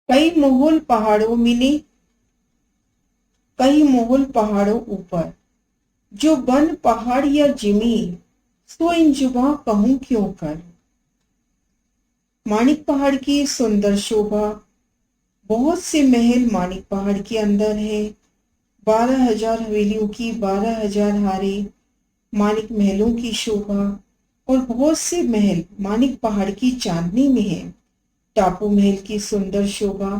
कई मोहल पहाड़ों मिले, कई मोहल पहाड़ों ऊपर, जो बन पहाड़ या जिमी, सो इन जुबा कहूं क्यों कर। माणिक पहाड़ की सुंदर शोभा। बहुत से महल माणिक पहाड़ के अंदर है। 12,000 हवेलियों की 12,000 हारे, माणिक महलों की शोभा। और बहुत से महल माणिक पहाड़ की चांदनी में है। टापू महल की सुंदर शोभा।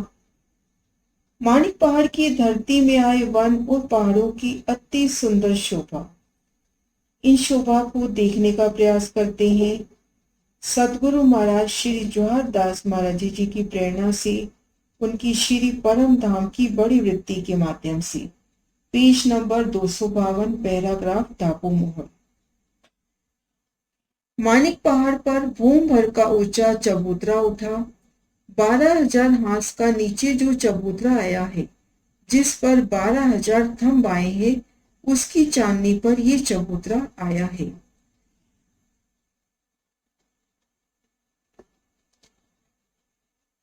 माणिक पहाड़ की धरती में आए वन और पहाड़ों की अति सुंदर शोभा। इन शोभा को देखने का प्रयास करते हैं। सदगुरु महाराज श्री जवाहर दास महाराज जी की प्रेरणा से, उनकी श्री परम धाम की बड़ी वृत्ति के माध्यम से। पेज नंबर 252, पैराग्राफ टापू मोहर। माणिक पहाड़ पर भूम भर का ऊंचा चबूतरा उठा। 12,000 हाथ का नीचे जो चबूतरा आया है, जिस पर 12,000 थंब आए हैं, उसकी चांदनी पर यह चबूतरा आया है।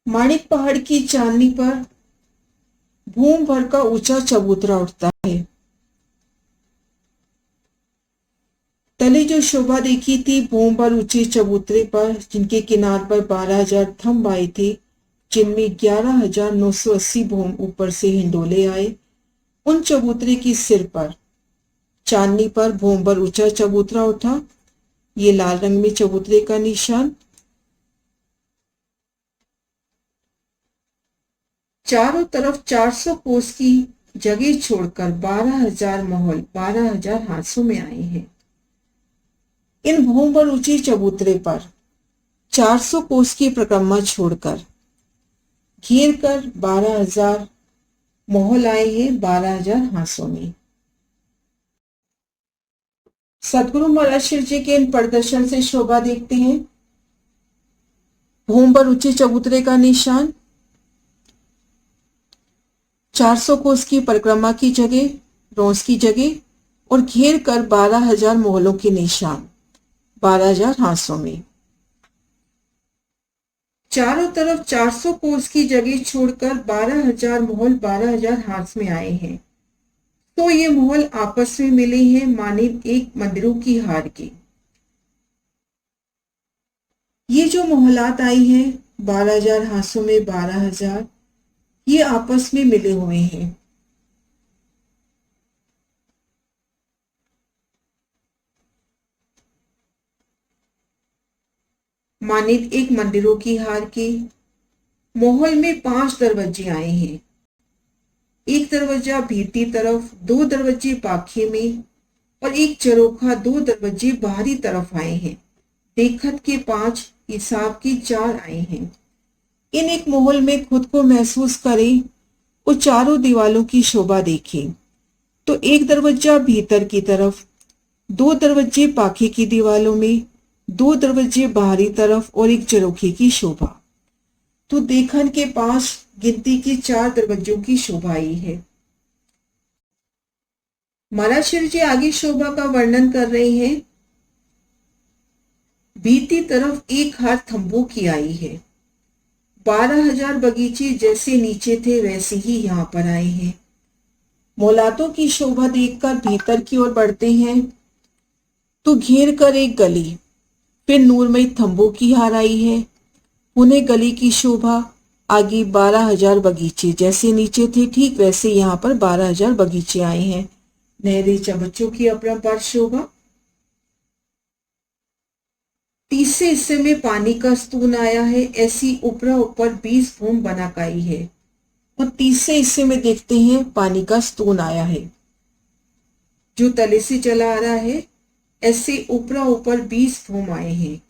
माणिक पहाड़ की चांदनी पर भूम भर का ऊंचा चबूतरा उठता है। तले जो शोभा देखी थी भूम भर ऊंचे चबूतरे पर, जिनके किनार पर 12,000 थंब आए थे, जिनमें 11,980 भूम ऊपर से हिंडोले आए। उन चबूतरे की सिर पर चांदनी पर भूम भर ऊंचा चबूतरा उठा। ये लाल रंग में चबूतरे का निशान। चारों तरफ 400 कोस की जगह छोड़कर 12,000 महल 12,000 हाथों में आए हैं। इन भूम भर ऊंचे चबूतरे पर 400 कोस की परिक्रमा छोड़कर घेर कर 12,000 महल आए हैं 12,000 हाथों में। सदगुरु महाराज शिव जी के इन प्रदर्शन से शोभा देखते हैं। भूम भर ऊंचे चबूतरे का निशान, 400 कोस की परिक्रमा की जगह, रोज की जगह, और घेर कर 12,000 मोहलों के निशान 12,000 हाथों में। चारों तरफ 400 कोस की जगह छोड़कर 12,000 मोहल 12,000 हाथ में आए हैं। तो ये मोहल आपस में मिले हैं माने एक मंदिरों की हार के। ये जो मोहलात आई हैं 12,000 हाथों में 12,000, ये आपस में मिले हुए हैं। मानित एक मंदिरों की हार के। मोहल में 5 दरवाजे आए हैं। एक दरवाजा भीतरी तरफ, 2 दरवाजे पाखे में, और एक चरोखा, 2 दरवाजे बाहरी तरफ आए हैं। देखत के 5, हिसाब के 4 आए हैं। इन एक मोहल में खुद को महसूस करें और चारों दीवालों की शोभा देखें। तो एक दरवाजा भीतर की तरफ, 2 दरवाजे पाखे की दीवालों में, 2 दरवाजे बाहरी तरफ और एक चरोखे की शोभा। तो देखन के पास गिनती की 4 दरवाजों की शोभा आई है। महाराज शिव जी आगे शोभा का वर्णन कर रहे हैं। भीतरी तरफ एक हार थंबों की आई है। 12,000 बगीचे जैसे नीचे थे वैसे ही यहाँ पर आए हैं। मोलातों की शोभा देखकर भीतर की ओर बढ़ते हैं तो घेर कर एक गली, फिर नूरमयी थंबों की हार आई है। उन्हें गली की शोभा आगे 12,000 बगीचे जैसे नीचे थे ठीक वैसे यहाँ पर 12,000 बगीचे आए हैं। नहरी चबच्चों की अपरंपार शोभा। तीसरे हिस्से में पानी का स्तून आया है। ऐसी ऊपरा ऊपर 20 भूम बनाकाई है। और तीसरे हिस्से में देखते हैं पानी का स्तून आया है जो तले से चला आ रहा है। ऐसे ऊपरा ऊपर 20 भूम आए हैं।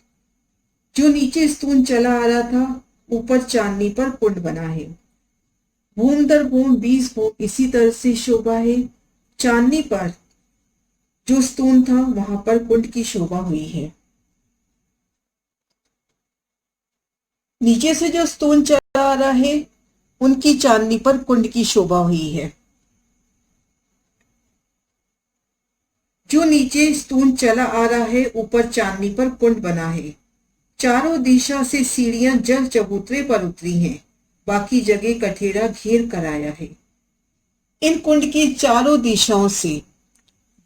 जो नीचे स्तून चला आ रहा था, ऊपर चांदनी पर कुंड बना है। भूम दर भूम 20 भूम इसी तरह से शोभा है। चांदनी पर जो स्तून था वहां पर कुंड की शोभा हुई है। नीचे से जो स्तून चला आ रहा है उनकी चांदनी पर कुंड की शोभा हुई है। जो नीचे स्तून चला आ रहा है ऊपर चांदनी पर कुंड बना है। चारों दिशा से सीढ़ियां जल चबूतरे पर उतरी हैं। बाकी जगह कठेड़ा घेर कर आया है। इन कुंड की चारों दिशाओं से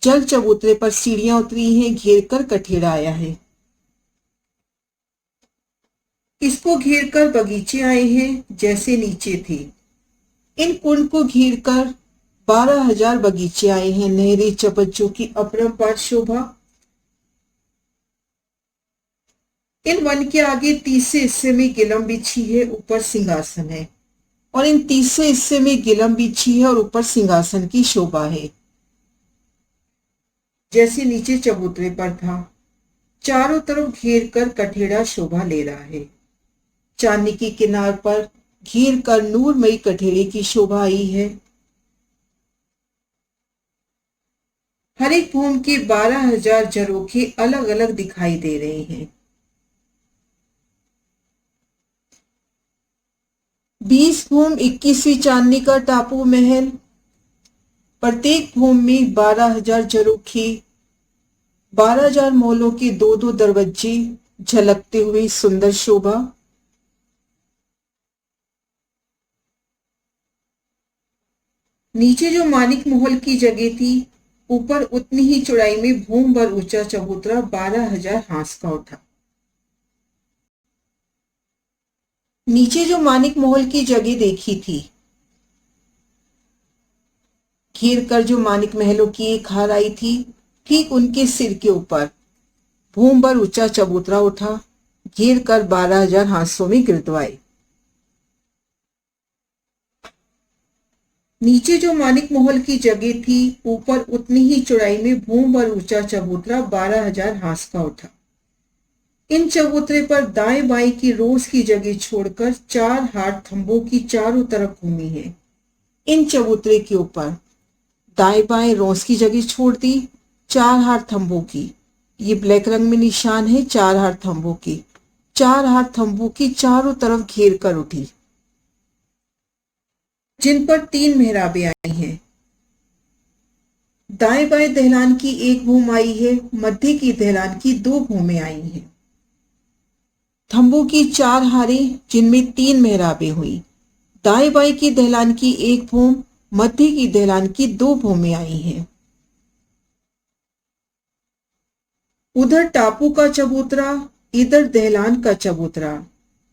जल चबूतरे पर सीढ़ियां उतरी हैं, घेर कर कठेड़ा आया है। इसको घेर कर बगीचे आए हैं, जैसे नीचे थे। इन कुंड को घेर कर 12,000 बगीचे आए हैं, नहरें चबच्चों की अपरंपार शोभा। इन वन के आगे तीसरे हिस्से में गिलम बिछी है, ऊपर सिंहासन है। और इन तीसरे हिस्से में गिलम बिछी है और ऊपर सिंहासन की शोभा है, जैसे नीचे चबूतरे पर था। चारों तरफ घेर कर कठेड़ा शोभा ले रहा है। चांदी की किनार पर घेर कर नूरमयी कठेड़े की शोभा आई है। हर एक भूम के 12,000 झरोखे अलग अलग दिखाई दे रहे हैं। 20 भूम 21वीं चांदनी का टापू महल, प्रत्येक भूम में 12,000 झरोखे, 12,000 मोहलों के 2-2 दरवाजे, झलकते हुए सुंदर शोभा। नीचे जो मानिक महल की जगह थी, ऊपर उतनी ही चौड़ाई में भूम भर ऊंचा चबूतरा 12,000 हांस का उठा। नीचे जो मानिक महल की जगह देखी थी, घेर कर जो मानिक महलों की एक हार आई थी, ठीक उनके सिर के ऊपर भूम भर ऊंचा चबूतरा उठा, घेर कर 12,000 हांसों में गिरदवाए। नीचे जो मानिक महल की जगह थी, ऊपर उतनी ही चौड़ाई में भूम भर ऊंचा चबूतरा 12,000 हांस का उठा। इन चबूतरे पर दाएं बाएं की रोज की जगह छोड़कर 4 हाथ थंबों की चारों तरफ घूमी है। इन चबूतरे के ऊपर दाएं बाएं रोज की जगह छोड़ दी, 4 हाथ थंबों की। ये ब्लैक रंग में निशान है 4 हाथ थंबों की। 4 हाथ थंबों की चारों तरफ घेर कर उठी, जिन पर 3 मेहराबें आई हैं। दाएं बाएं दहलान की एक भूम आई है, मध्य की दहलान की 2 भूमें आई हैं। थंबों की 4 हारें, जिनमें 3 मेहराबें हुई। दाएं बाएं की दहलान की एक भूम, मध्य की दहलान की 2 भूमें आई हैं। उधर टापू का चबूतरा, इधर दहलान का चबूतरा।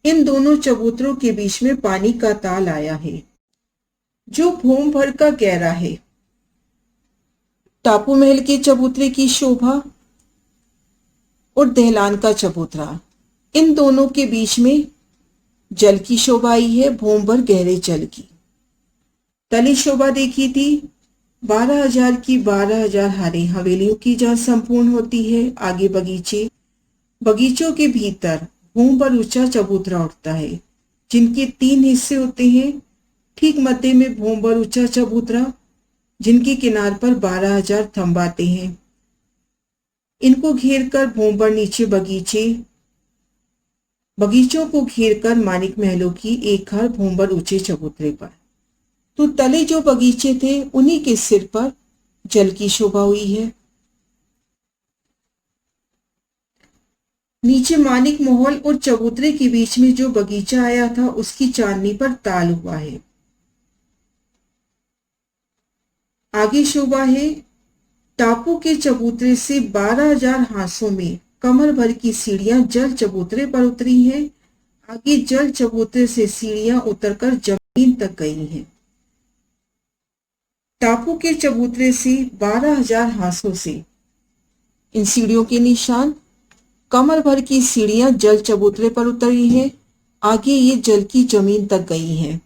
इन दोनों चबूतरों के बीच में पानी का ताल आया है, जो भूम भर का गहरा है। टापू महल के चबूतरे की शोभा और दहलान का चबूतरा, इन दोनों के बीच में जल की शोभा आई है, भूम भर गहरे जल की। तली शोभा देखी थी 12,000 की 12,000 हारें हवेलियों की जहाँ संपूर्ण होती है। आगे बगीचे, बगीचों के भीतर भूम भर ऊंचा चबूतरा उठता है, जिनके 3 हिस्से होते हैं। ठीक मध्य में भूम भर ऊंचा चबूतरा, जिनके किनार पर 12,000 थंब आते हैं। इनको घेर कर भूम भर नीचे बगीचे, बगीचों को घेर कर मानिक महलों की एक हार भूम भर ऊंचे चबूतरे पर। तो तले जो बगीचे थे, उन्हीं के सिर पर जल की शोभा हुई है। नीचे मानिक महल और चबूतरे के बीच में जो बगीचा आया था, उसकी चांदनी पर ताल हुआ है। आगे शोभा है टापू के चबूतरे से 12,000 हांसों में कमर भर की सीढ़ियां जल चबूतरे पर उतरी हैं। आगे जल चबूतरे से सीढ़ियां उतरकर जमीन तक गई हैं। टापू के चबूतरे से 12,000 हांसों से इन सीढ़ियों के निशान, कमर भर की सीढ़ियां जल चबूतरे पर उतरी हैं। आगे ये जल की जमीन तक गई हैं।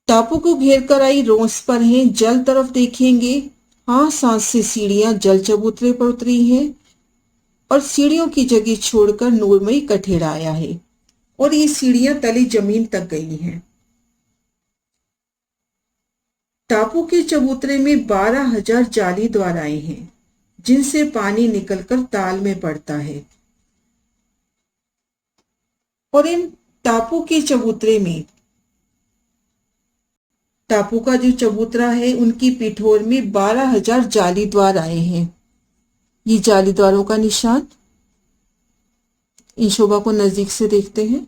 टापू को घेर कर आई रोंस पर हैं, जल तरफ देखेंगे। हाँ, सांस से सीढ़ियां जल चबूतरे पर उतरी हैं और सीढ़ियों की जगह छोड़कर नूरमयी कठेड़ा आया है और ये सीढ़ियां तले जमीन तक गई हैं। टापू के चबूतरे में 12,000 जाली द्वार आए हैं, जिनसे पानी निकलकर ताल में पड़ता है। और इन टापू के चबूतरे में, टापू का जो चबूतरा है, उनकी पिठोर में 12,000 जाली द्वार आए हैं। ये जाली द्वारों का निशान, इन शोभा को नजदीक से देखते हैं।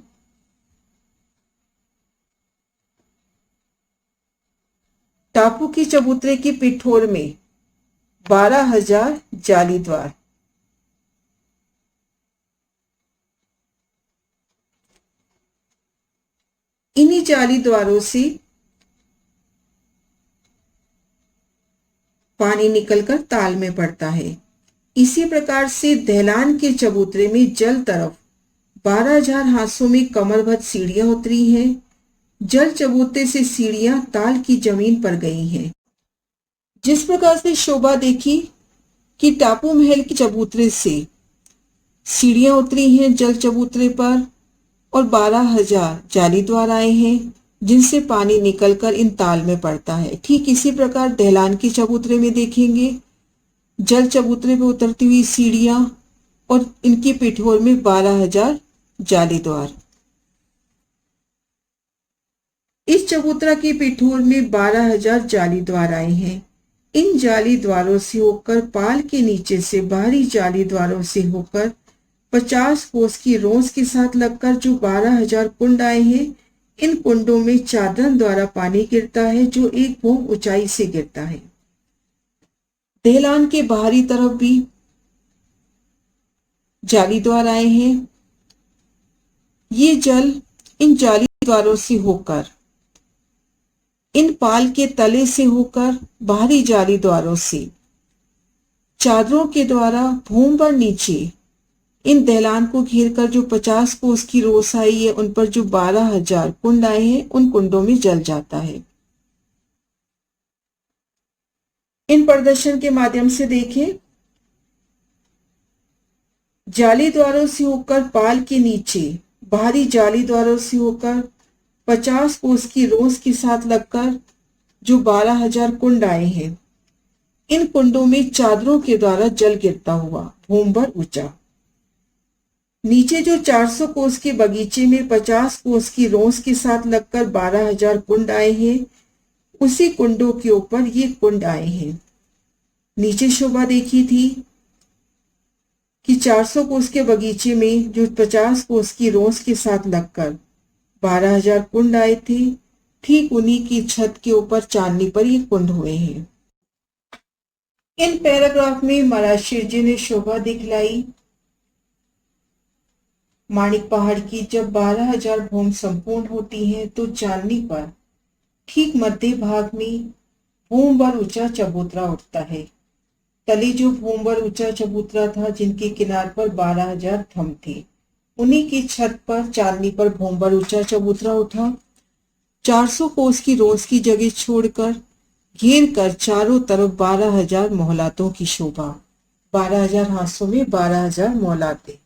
टापू की चबूतरे की पिठोर में 12,000 जाली द्वार। इन्हीं जाली द्वारों से पानी निकलकर ताल में पड़ता है। इसी प्रकार से दहलान के चबूतरे में जल तरफ 12,000 हांसों में कमर भर सीढ़ियां उतरी हैं। जल चबूतरे से सीढ़ियां ताल की जमीन पर गई हैं। जिस प्रकार से शोभा देखी कि टापू महल के चबूतरे से सीढ़ियां उतरी हैं जल चबूतरे पर और 12,000 जाली द्वार आए हैं जिनसे पानी निकलकर इन ताल में पड़ता है। ठीक इसी प्रकार दहलान के चबूतरे में देखेंगे जल चबूतरे पर उतरती हुई सीढ़ियां और इनकी पिठोर में 12,000 जाली द्वार। इस चबूतरा की पिठोर में 12,000 जाली द्वार आए हैं। इन जाली द्वारों से होकर पाल के नीचे से बाहरी जाली द्वारों से होकर 50 कोस की रोंस के साथ लगकर जो 12,000 कुंड आए हैं, इन कुंडों में चादरन द्वारा पानी गिरता है जो एक भूम ऊंचाई से गिरता है। दहलान के बाहरी तरफ भी जाली द्वार आए हैं। ये जल इन जाली द्वारों से होकर इन पाल के तले से होकर बाहरी जाली द्वारों से चादरों के द्वारा भूम पर नीचे इन दहलान को घेरकर जो 50 कोस की रोस आई है उन पर जो 12,000 कुंड आए हैं उन कुंडों में जल जाता है। इन प्रदर्शन के माध्यम से देखें जाली द्वारों से होकर पाल के नीचे बाहरी जाली द्वारों से होकर 50 कोस की रोस के साथ लगकर जो 12,000 कुंड आए हैं, इन कुंडों में चादरों के द्वारा जल गिरता हुआ भूम भर ऊंचा। नीचे जो 400 कोस के बगीचे में 50 कोस की रोस के साथ लगकर 12,000 कुंड आए हैं, उसी कुंडों के ऊपर ये कुंड आए हैं। नीचे शोभा देखी थी कि 400 कोस के बगीचे में जो 50 कोस की रोस के साथ लगकर 12,000 कुंड आए थे, ठीक उन्हीं की छत के ऊपर चांदनी पर ये कुंड हुए हैं। इन पैराग्राफ में मराशिर जी ने शोभा दिखलाई माणिक पहाड़ की। जब 12,000 भूम संपूर्ण होती हैं तो चांदनी पर ठीक मध्य भाग में भूम भर ऊंचा चबूतरा उठता है। तले जो भूम भर ऊंचा चबूतरा था जिनके किनार पर 12,000 थंब थे, उन्हीं की छत पर चांदनी पर भूम भर ऊंचा चबूतरा उठा। 400 कोस की रोस की जगह छोड़कर घेर कर चारों तरफ 12,000 मोहलातों की शोभा। 12,000 हांसों में 12,000 मोहलाते।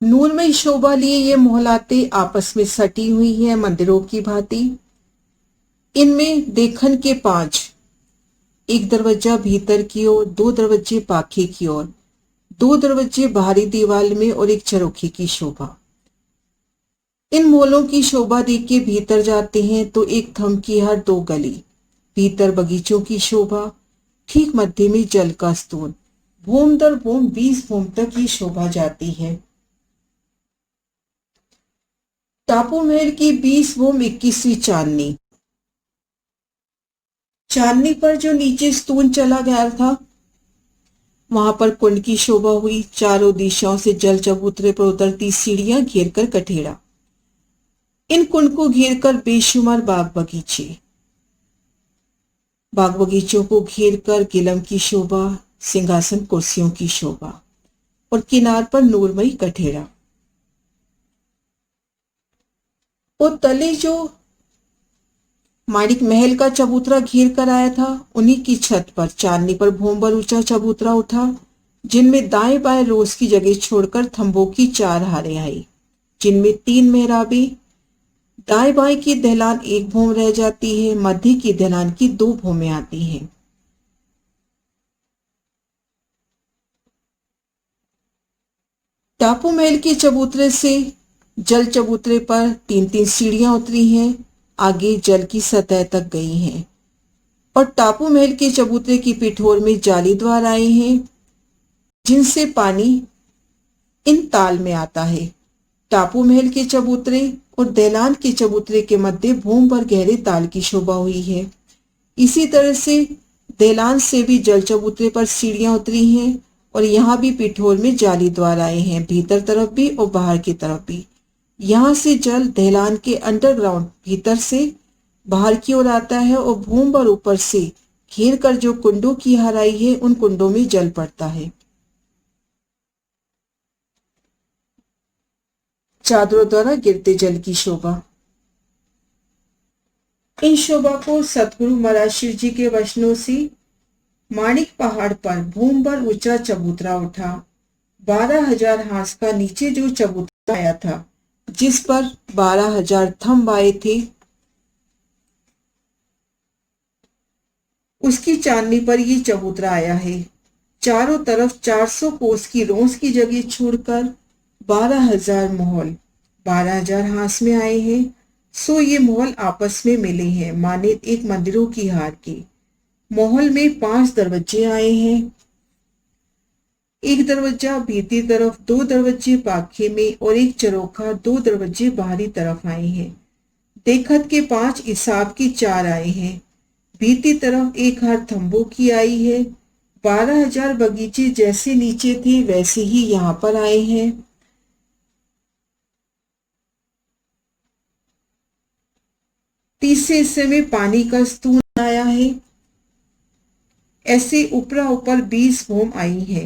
नूरमयी शोभा लिए ये मोहलाते आपस में सटी हुई हैं मंदिरों की भांति। इनमें देखन के 5, एक दरवाजा भीतर की ओर, 2 दरवाजे पाखे की ओर, 2 दरवाजे बाहरी दीवार में और एक चरोखे की शोभा। इन मोलों की शोभा देख के भीतर जाते हैं तो एक थंब की हर 2 गली। भीतर बगीचों की शोभा, ठीक मध्य में जल का स्तून। भूम दर भूम 20 भूम तक ये शोभा जाती है। टापू महल की 20 भूम 21वीं चांदनी। चांदनी पर जो नीचे स्तून चला गया था वहां पर कुंड की शोभा हुई। चारों दिशाओं से जल चबूतरे पर उतरती सीढ़ियां घेर कर कठेड़ा। इन कुंड को घेरकर बेशुमार बाग बगीचे। बाग बगीचों को घेरकर गिलम की शोभा, सिंहासन कुर्सियों की शोभा और किनार पर नूरमयी कठेड़ा। और तले जो माणिक महल का चबूतरा घेर कर आया था उन्हीं की छत पर चांदनी पर भूम भर ऊंचा चबूतरा उठा, जिनमें दाएं बाएं रोज की जगह छोड़कर थंबों की 4 हारें आई, जिनमें 3 मेहराबें। दाएं बाएं की दहलान 1 भूम रह जाती है, मध्य की दहलान की 2 भूमें आती हैं। टापू महल के चबूतरे से जल चबूतरे पर 3-3 सीढ़ियां उतरी हैं, आगे जल की सतह तक गई हैं। और टापू महल के चबूतरे की पिठोर में जाली द्वार आए हैं जिनसे पानी इन ताल में आता है। टापू महल के चबूतरे और देलान के चबूतरे के मध्य भूम पर गहरे ताल की शोभा हुई है। इसी तरह से देलान से भी जल चबूतरे पर सीढ़ियां उतरी हैं और यहाँ भी पिठोर में जाली द्वार आए हैं, भीतर तरफ भी और बाहर की तरफ भी। यहाँ से जल देलान के अंडरग्राउंड भीतर से बाहर की ओर आता है और भूम पर ऊपर से घेर कर जो कुंडों की हराई है उन कुंडों में जल पड़ता है। चादरों द्वारा गिरते जल की शोभा। इन शोभा को सतगुरु महाराज शिव जी के वचनों से माणिक पहाड़ पर भूम पर ऊंचा चबूतरा उठा। 12,000 हाथ का नीचे जो चबूतरा आया था, जिस पर 12,000 थंब आए थे, उसकी चांदनी पर ये चबूतरा आया है। चारों तरफ 400 कोस की रोंस की जगह छोड़कर 12,000 महल 12,000 हाथ में आए हैं। सो ये महल आपस में मिले हैं, माने एक मंदिरों की हार के। महल में 5 दरवाजे आए हैं। एक दरवाजा भीतरी तरफ, 2 दरवाजे पाखे में और एक चरोखा, 2 दरवाजे बाहरी तरफ आए हैं। देखत के 5 इसाब की 4 आए हैं। भीतरी तरफ एक हार थंबों की आई है। 12,000 बगीचे जैसे नीचे थे वैसे ही यहाँ पर आए हैं। तीसरे हिस्से में पानी का स्तून आया है। ऐसे ऊपरा ऊपर 20 भूम आई है।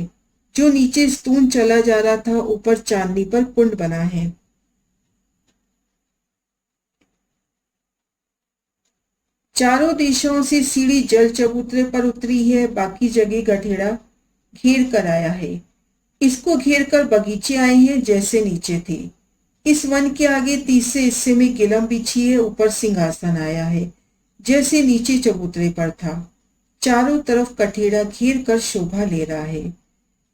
जो नीचे स्तून चला जा रहा था, ऊपर चांदनी पर कुंड बना है। चारों दिशाओं से सीढ़ी जल चबूतरे पर उतरी है। बाकी जगह गठेड़ा घेर कर आया है। इसको घेर कर बगीचे आए हैं जैसे नीचे थे। इस वन के आगे तीसरे हिस्से में गिलम बिछी है, ऊपर सिंहासन आया है जैसे नीचे चबूतरे पर था। चारों तरफ कठेड़ा घेर कर शोभा ले रहा है।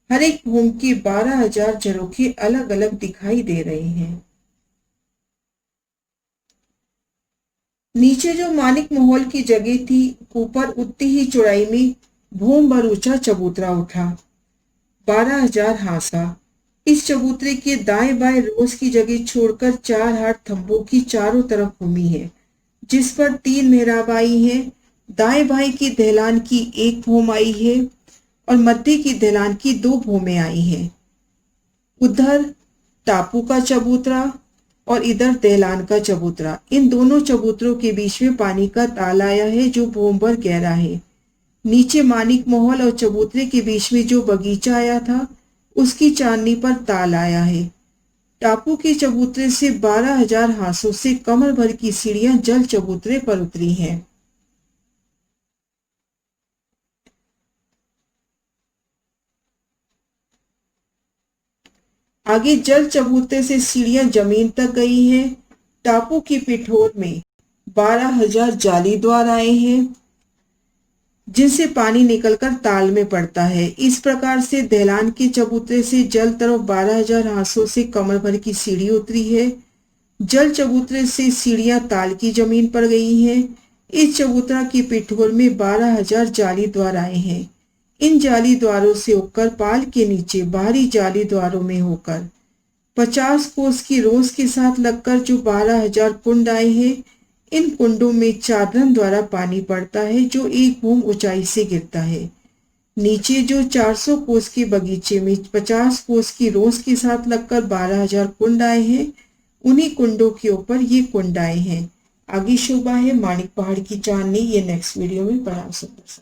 हर एक भूम की 12,000 झरोखे अलग अलग दिखाई दे रहे हैं। नीचे जो मानिक महल की जगह थी, ऊपर उतनी ही चौड़ाई में भूम भर ऊंचा चबूतरा उठा, 12,000 हाथ का। इस चबूतरे के दाएं बाएं रोज की जगह छोड़कर 4 हाथ थंबों की चारों तरफ भूमि है, जिस पर 3 मेहराब आई हैं। दाएं बाएं की दहलान की 1 भूम आई है और मध्य की दहलान की 2 भूमें आई हैं। उधर टापू का चबूतरा और इधर दहलान का चबूतरा। इन दोनों चबूतरों के बीच में पानी का ताल आया है जो भूम भर गहरा है। नीचे मानिक महल और चबूतरे के बीच में जो बगीचा आया था, उसकी चांदनी पर ताल आया है। टापू के चबूतरे से 12,000 हाथों से कमर भर की सीढ़ियां जल चबूतरे पर उतरी हैं। आगे जल चबूतरे से सीढ़ियां जमीन तक गई हैं। टापू की पिठोर में 12,000 जाली द्वार आए हैं, जिनसे पानी निकलकर ताल में पड़ता है। इस प्रकार से दहलान के चबूतरे से जल तरफ 12,000 हाथों से कमर भर की सीढ़ी उतरी है। जल चबूतरे से सीढ़ियां ताल की जमीन पर गई हैं। इस चबूतरा की पिठोर में 12,000 जाली द्वार आए हैं। इन जाली द्वारों से होकर पाल के नीचे बाहरी जाली द्वारों में होकर 50 कोस की रोंस के साथ लगकर जो 12,000 कुंड आए हैं, इन कुंडों में चादरन द्वारा पानी पड़ता है जो 1 भूम ऊंचाई से गिरता है। नीचे जो 400 कोस के बगीचे में 50 कोस की रोंस के साथ लगकर 12,000 कुंड आए हैं, उन्हीं कुंडों के ऊपर ये कुंड आए हैं। आगे शोभा है माणिक पहाड़ की चांदनी। ये नेक्स्ट वीडियो में बड़ा सुंदर सा।